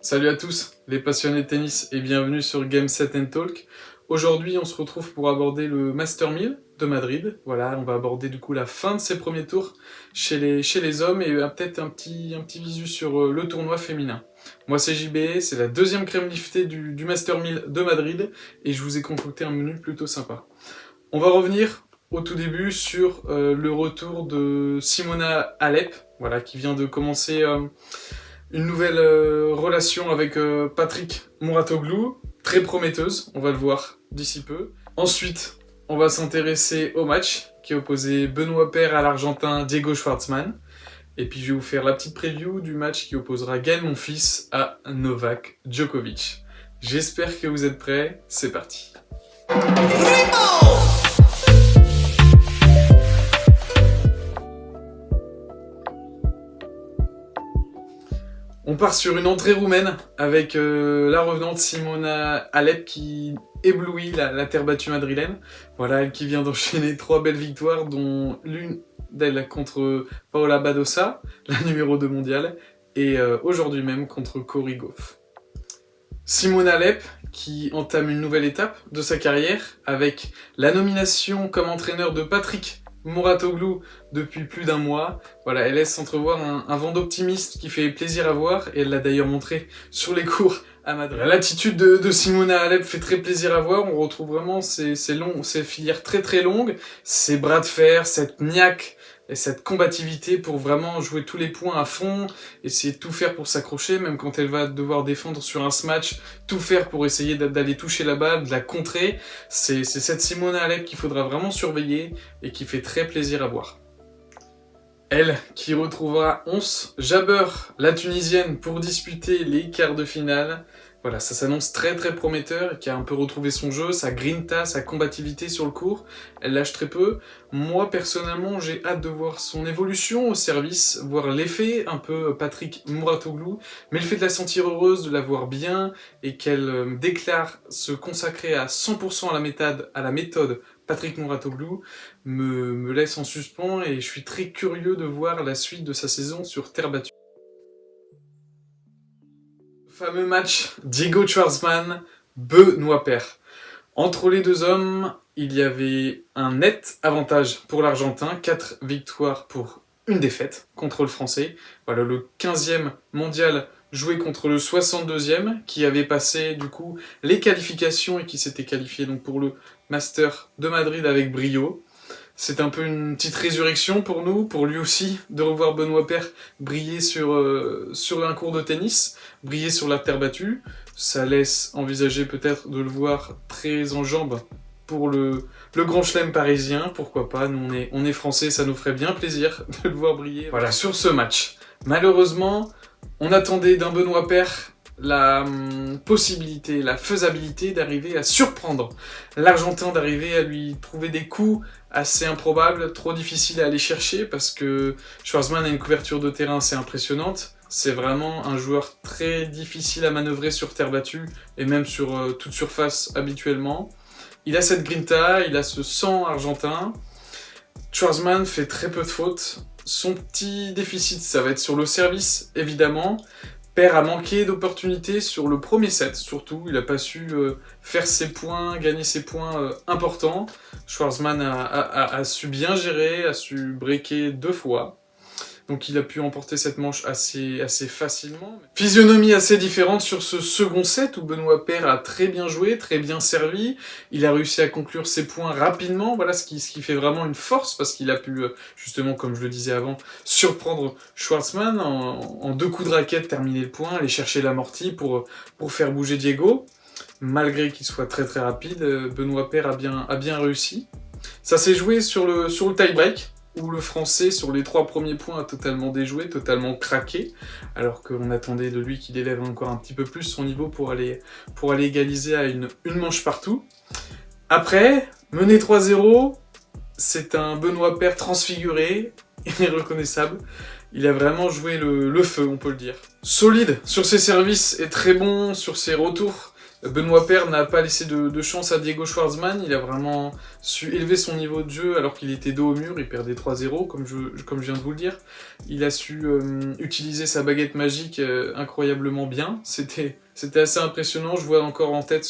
Salut à tous, les passionnés de tennis, et bienvenue sur Game Set and Talk. Aujourd'hui, on se retrouve pour aborder le Master 1000 de Madrid. Voilà, on va aborder du coup la fin de ces premiers tours chez les hommes et peut-être un petit visu sur le tournoi féminin. Moi, c'est JB, c'est la deuxième crème liftée du Master 1000 de Madrid et je vous ai concocté un menu plutôt sympa. On va revenir au tout début sur le retour de Simona Halep, voilà, qui vient de commencer une nouvelle relation avec Patrick Mouratoglou, très prometteuse, on va le voir d'ici peu. Ensuite, on va s'intéresser au match qui opposait Benoît Paire à l'Argentin Diego Schwartzmann. Et puis je vais vous faire la petite preview du match qui opposera Gaël Monfils à Novak Djokovic. J'espère que vous êtes prêts, c'est parti. On part sur une entrée roumaine avec la revenante Simona Halep qui éblouit la terre battue madrilène. Voilà, elle qui vient d'enchaîner 3 belles victoires, dont l'une d'elles contre Paola Badosa, la numéro 2 mondiale, et aujourd'hui même contre Cory Gauff. Simona Halep qui entame une nouvelle étape de sa carrière avec la nomination comme entraîneur de Patrick Mouratoglou depuis plus d'un mois. Voilà, elle laisse entrevoir un vent d'optimiste qui fait plaisir à voir et elle l'a d'ailleurs montré sur les cours à Madrid. L'attitude de Simona Halep fait très plaisir à voir. On retrouve vraiment ces filières très très longues, ces bras de fer, cette niaque et cette combativité pour vraiment jouer tous les points à fond, essayer de tout faire pour s'accrocher, même quand elle va devoir défendre sur un smash, tout faire pour essayer d'aller toucher la balle, de la contrer. C'est cette Simona Halep qu'il faudra vraiment surveiller et qui fait très plaisir à voir. Elle qui retrouvera Ons Jabeur, la Tunisienne, pour disputer les quarts de finale. Voilà, ça s'annonce très très prometteur, qui a un peu retrouvé son jeu, sa grinta, sa combativité sur le court. Elle lâche très peu. Moi, personnellement, j'ai hâte de voir son évolution au service, voir l'effet un peu Patrick Mouratoglou, mais le fait de la sentir heureuse, de la voir bien, et qu'elle déclare se consacrer à 100% à la méthode Patrick Mouratoglou, me laisse en suspens, et je suis très curieux de voir la suite de sa saison sur terre battue. Fameux match Diego Schwartzmann, Benoît Paire. Entre les deux hommes, il y avait un net avantage pour l'Argentin, 4 victoires pour une défaite contre le Français. Voilà, le 15e mondial joué contre le 62e, qui avait passé du coup les qualifications et qui s'était qualifié donc pour le Master de Madrid avec brio. C'est un peu une petite résurrection pour nous, pour lui aussi, de revoir Benoît Paire briller sur un court de tennis, briller sur la terre battue. Ça laisse envisager peut-être de le voir très en jambes pour le Grand Chelem parisien, pourquoi pas, nous on est français, ça nous ferait bien plaisir de le voir briller. Voilà, sur ce match. Malheureusement, on attendait d'un Benoît Paire la possibilité, la faisabilité d'arriver à surprendre l'Argentin, d'arriver à lui trouver des coups assez improbables, trop difficiles à aller chercher parce que Schwartzmann a une couverture de terrain assez impressionnante. C'est vraiment un joueur très difficile à manœuvrer sur terre battue et même sur toute surface habituellement. Il a cette grinta, il a ce sang argentin. Schwartzmann fait très peu de fautes. Son petit déficit, ça va être sur le service, évidemment. Paire a manqué d'opportunités sur le premier set, surtout. Il n'a pas su faire ses points, gagner ses points importants. Schwartzmann a su bien gérer, a su breaker 2 fois. Donc il a pu emporter cette manche assez facilement. Physionomie assez différente sur ce second set où Benoît Paire a très bien joué, très bien servi. Il a réussi à conclure ses points rapidement, voilà ce qui fait vraiment une force parce qu'il a pu, justement comme je le disais avant, surprendre Schwartzmann en 2 coups de raquette, terminer le point, aller chercher l'amorti pour faire bouger Diego. Malgré qu'il soit très très rapide, Benoît Paire a bien réussi. Ça s'est joué sur le tie-break, où le Français, sur les 3 premiers points, a totalement déjoué, totalement craqué, alors qu'on attendait de lui qu'il élève encore un petit peu plus son niveau pour aller égaliser à une manche partout. Après, mené 3-0, c'est un Benoît Paire transfiguré, irreconnaissable. Il a vraiment joué le feu, on peut le dire. Solide sur ses services et très bon sur ses retours. Benoît Paire n'a pas laissé de chance à Diego Schwartzmann, il a vraiment su élever son niveau de jeu alors qu'il était dos au mur, il perdait 3-0 comme je viens de vous le dire. Il a su utiliser sa baguette magique incroyablement bien, c'était assez impressionnant, je vois encore en tête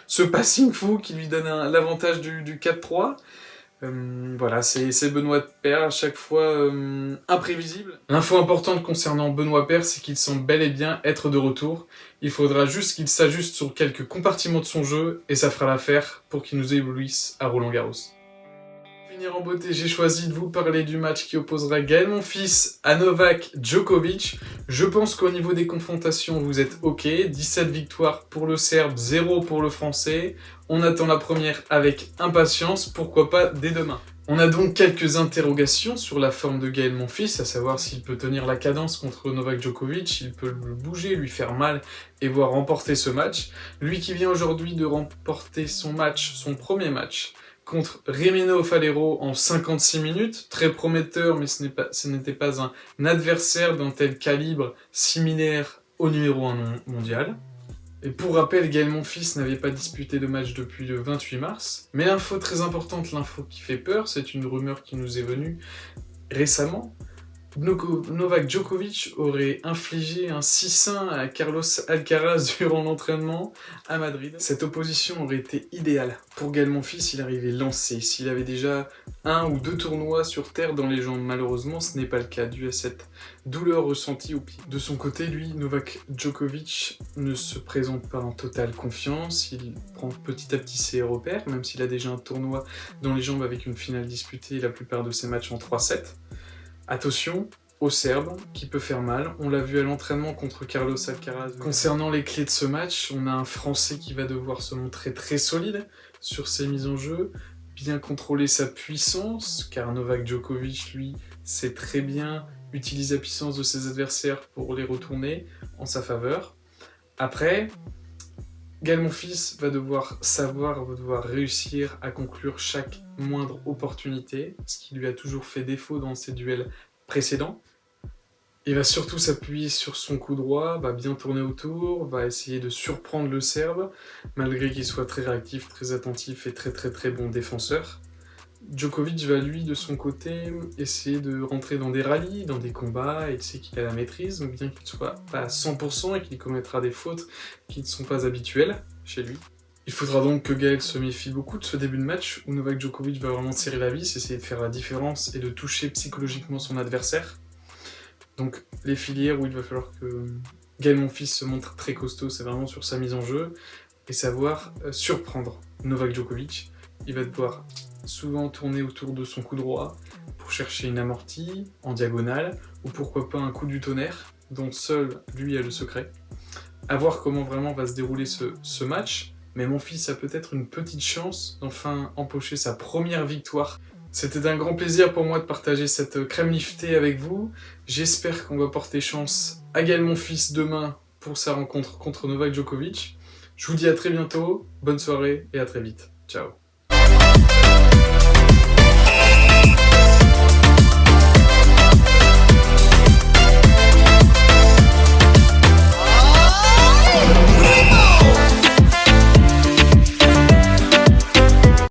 ce passing fou qui lui donne l'avantage du 4-3. Voilà, c'est Benoît Paire, à chaque fois imprévisible. L'info importante concernant Benoît Paire, c'est qu'il semble bel et bien être de retour. Il faudra juste qu'il s'ajuste sur quelques compartiments de son jeu, et ça fera l'affaire pour qu'il nous éblouisse à Roland-Garros. Pour finir en beauté, j'ai choisi de vous parler du match qui opposera Gaël Monfils à Novak Djokovic. Je pense qu'au niveau des confrontations, vous êtes ok. 17 victoires pour le Serbe, 0 pour le Français. On attend la première avec impatience, pourquoi pas dès demain. On a donc quelques interrogations sur la forme de Gaël Monfils, à savoir s'il peut tenir la cadence contre Novak Djokovic, s'il peut le bouger, lui faire mal et voir remporter ce match. Lui qui vient aujourd'hui de remporter son premier match, contre Rimeno Falero en 56 minutes, très prometteur, mais ce n'était pas un adversaire d'un tel calibre similaire au numéro 1 mondial. Et pour rappel, Gaël Monfils n'avait pas disputé de match depuis le 28 mars. Mais l'info très importante, l'info qui fait peur, c'est une rumeur qui nous est venue récemment. Novak Djokovic aurait infligé un 6-1 à Carlos Alcaraz durant l'entraînement à Madrid. Cette opposition aurait été idéale pour Gaël Monfils s'il arrivait lancé, s'il avait déjà 1 ou 2 tournois sur terre dans les jambes. Malheureusement, ce n'est pas le cas dû à cette douleur ressentie au pied. De son côté, lui, Novak Djokovic ne se présente pas en totale confiance, il prend petit à petit ses repères, même s'il a déjà un tournoi dans les jambes avec une finale disputée et la plupart de ses matchs en 3-7. Attention au Serbe, qui peut faire mal. On l'a vu à l'entraînement contre Carlos Alcaraz. Concernant les clés de ce match, on a un Français qui va devoir se montrer très solide sur ses mises en jeu, bien contrôler sa puissance, car Novak Djokovic, lui, sait très bien utiliser la puissance de ses adversaires pour les retourner en sa faveur. Après, Gaël Monfils va devoir réussir à conclure chaque moindre opportunité, ce qui lui a toujours fait défaut dans ses duels précédents. Il va surtout s'appuyer sur son coup droit, va bien tourner autour, va essayer de surprendre le Serbe, malgré qu'il soit très réactif, très attentif et très bon défenseur. Djokovic va lui, de son côté, essayer de rentrer dans des rallyes, dans des combats, et il sait qu'il a la maîtrise, donc bien qu'il ne soit pas à 100% et qu'il commettra des fautes qui ne sont pas habituelles chez lui. Il faudra donc que Gaël se méfie beaucoup de ce début de match, où Novak Djokovic va vraiment serrer la vis, essayer de faire la différence et de toucher psychologiquement son adversaire. Donc les filières où il va falloir que Gaël Monfils se montre très costaud, c'est vraiment sur sa mise en jeu, et savoir surprendre Novak Djokovic. Il va devoir souvent tourner autour de son coup droit pour chercher une amortie en diagonale, ou pourquoi pas un coup du tonnerre, dont seul lui a le secret. À voir comment vraiment va se dérouler ce match, mais Monfils a peut-être une petite chance d'enfin empocher sa première victoire. C'était un grand plaisir pour moi de partager cette crème liftée avec vous. J'espère qu'on va porter chance à Gaël Monfils demain pour sa rencontre contre Novak Djokovic. Je vous dis à très bientôt, bonne soirée et à très vite. Ciao.